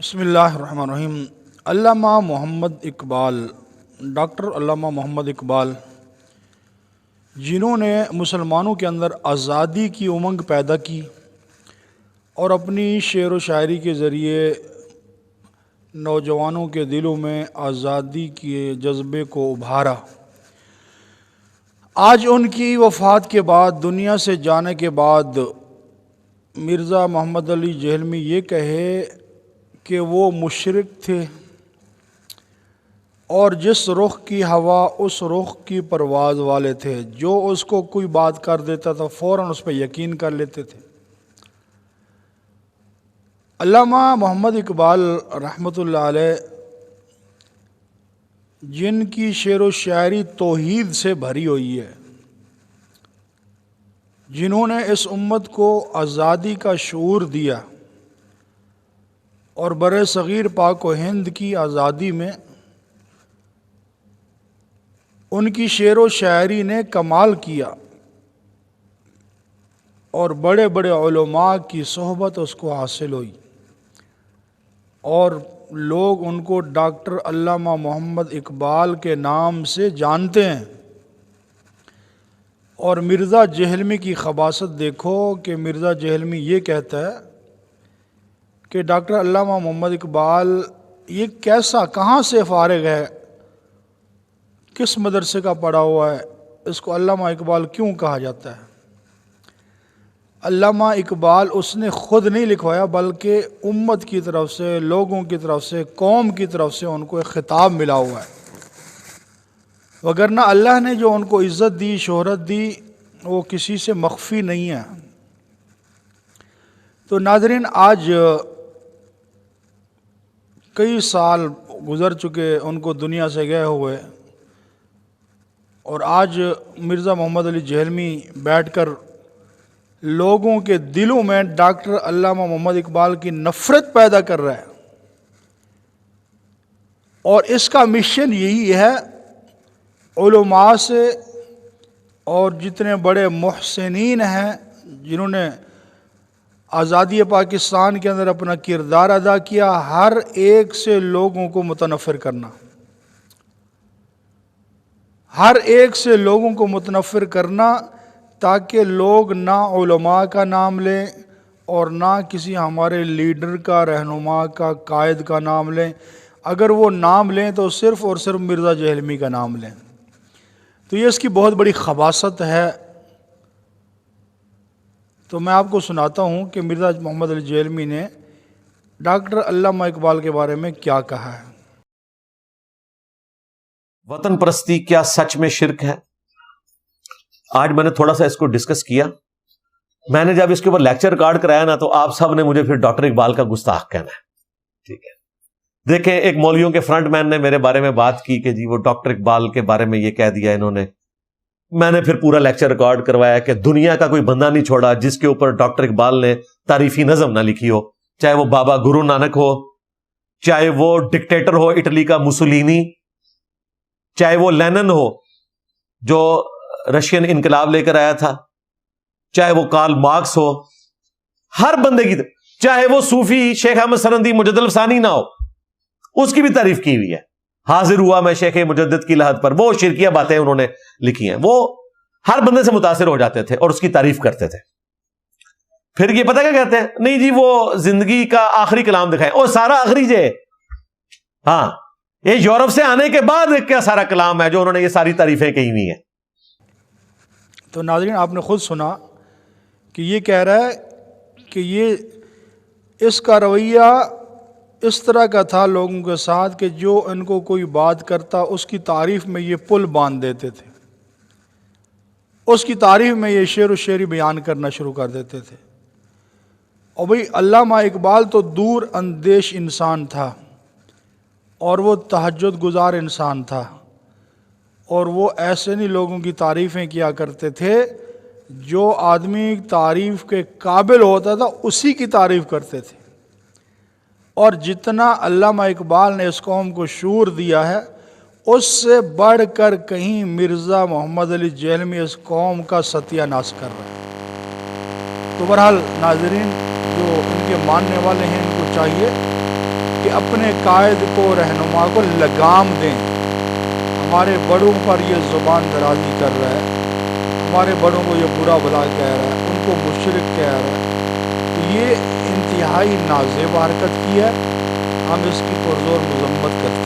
بسم اللہ الرحمن الرحیم۔ علامہ محمد اقبال، ڈاکٹر علامہ محمد اقبال، جنہوں نے مسلمانوں کے اندر آزادی کی امنگ پیدا کی اور اپنی شعر و شاعری کے ذریعے نوجوانوں کے دلوں میں آزادی کے جذبے کو ابھارا، آج ان کی وفات کے بعد، دنیا سے جانے کے بعد، مرزا محمد علی جہلمی یہ کہے کہ وہ مشرک تھے اور جس رخ کی ہوا اس رخ کی پرواز والے تھے، جو اس کو کوئی بات کر دیتا تھا فوراً اس پہ یقین کر لیتے تھے۔ علامہ محمد اقبال رحمۃ اللہ علیہ، جن کی شعر و شاعری توحید سے بھری ہوئی ہے، جنہوں نے اس امت کو آزادی کا شعور دیا اور بر صغیر پاک و ہند کی آزادی میں ان کی شعر و شاعری نے کمال کیا اور بڑے بڑے علماء کی صحبت اس کو حاصل ہوئی اور لوگ ان کو ڈاکٹر علامہ محمد اقبال کے نام سے جانتے ہیں۔ اور مرزا جہلمی کی خباثت دیکھو کہ مرزا جہلمی یہ کہتا ہے کہ ڈاکٹر علامہ محمد اقبال یہ کیسا، کہاں سے فارغ ہے، کس مدرسے کا پڑھا ہوا ہے، اس کو علامہ اقبال کیوں کہا جاتا ہے؟ علامہ اقبال اس نے خود نہیں لکھوایا، بلکہ امت کی طرف سے، لوگوں کی طرف سے، قوم کی طرف سے ان کو ایک خطاب ملا ہوا ہے، وگرنہ اللہ نے جو ان کو عزت دی، شہرت دی، وہ کسی سے مخفی نہیں ہے۔ تو ناظرین، آج کئی سال گزر چکے ان کو دنیا سے گئے ہوئے، اور آج مرزا محمد علی جہلمی بیٹھ کر لوگوں کے دلوں میں ڈاکٹر علامہ محمد اقبال کی نفرت پیدا کر رہا ہے، اور اس کا مشن یہی ہے علماء سے اور جتنے بڑے محسنین ہیں جنہوں نے آزادی پاکستان کے اندر اپنا کردار ادا کیا، ہر ایک سے لوگوں کو متنفر کرنا، ہر ایک سے لوگوں کو متنفر کرنا، تاکہ لوگ نہ علماء کا نام لیں اور نہ کسی ہمارے لیڈر کا، رہنما کا، قائد کا نام لیں۔ اگر وہ نام لیں تو صرف اور صرف مرزا جہلمی کا نام لیں۔ تو یہ اس کی بہت بڑی خباثت ہے۔ تو میں آپ کو سناتا ہوں کہ مرزا محمد علی جہلمی نے ڈاکٹر علامہ اقبال کے بارے میں کیا کہا ہے۔ وطن پرستی کیا سچ میں شرک ہے؟ آج میں نے تھوڑا سا اس کو ڈسکس کیا۔ میں نے جب اس کے اوپر لیکچر ریکارڈ کرایا نا، تو آپ سب نے مجھے پھر ڈاکٹر اقبال کا گستاخ کہنا ہے۔ ٹھیک ہے، دیکھیں، ایک مولویوں کے فرنٹ مین نے میرے بارے میں بات کی کہ جی وہ ڈاکٹر اقبال کے بارے میں یہ کہہ دیا انہوں نے۔ میں نے پھر پورا لیکچر ریکارڈ کروایا کہ دنیا کا کوئی بندہ نہیں چھوڑا جس کے اوپر ڈاکٹر اقبال نے تعریفی نظم نہ لکھی ہو، چاہے وہ بابا گرو نانک ہو، چاہے وہ ڈکٹیٹر ہو اٹلی کا مسولینی، چاہے وہ لینن ہو جو رشین انقلاب لے کر آیا تھا، چاہے وہ کارل مارکس ہو، ہر بندے کی، چاہے وہ صوفی شیخ احمد سرندی مجدد الفسانی نہ ہو، اس کی بھی تعریف کی ہوئی ہے۔ حاضر ہوا میں شیخ مجدد کی لحد پر، وہ شرکیہ باتیں انہوں نے لکھی ہیں۔ وہ ہر بندے سے متاثر ہو جاتے تھے اور اس کی تعریف کرتے تھے۔ پھر یہ پتہ کیا کہتے ہیں؟ نہیں جی وہ زندگی کا آخری کلام دکھائیں، اور سارا آخری جے، ہاں یہ یورپ سے آنے کے بعد کیا سارا کلام ہے جو انہوں نے یہ ساری تعریفیں کہی ہوئی ہیں۔ تو ناظرین، آپ نے خود سنا کہ یہ کہہ رہا ہے کہ یہ اس کا رویہ اس طرح کا تھا لوگوں کے ساتھ کہ جو ان کو کوئی بات کرتا اس کی تعریف میں یہ پل باندھ دیتے تھے، اس کی تعریف میں یہ شعر و شاعری بیان کرنا شروع کر دیتے تھے۔ اور بھئی علامہ اقبال تو دور اندیش انسان تھا، اور وہ تہجد گزار انسان تھا، اور وہ ایسے نہیں لوگوں کی تعریفیں کیا کرتے تھے، جو آدمی تعریف کے قابل ہوتا تھا اسی کی تعریف کرتے تھے۔ اور جتنا علامہ اقبال نے اس قوم کو شعور دیا ہے، اس سے بڑھ کر کہیں مرزا محمد علی جہلمی اس قوم کا ستیہ ناش کر رہا ہے۔ تو بہرحال ناظرین، جو ان کے ماننے والے ہیں، ان کو چاہیے کہ اپنے قائد کو رہنما کو لگام دیں. ہمارے بڑوں پر یہ زبان درازی کر رہا ہے, ہمارے بڑوں کو یہ برا بھلا کہہ رہا ہے, ان کو مشرک کہہ رہا ہے. یہ انتہائی نازیب حرکت کی ہے, ہم اس کی پرزور مذمت کرتے ہیں.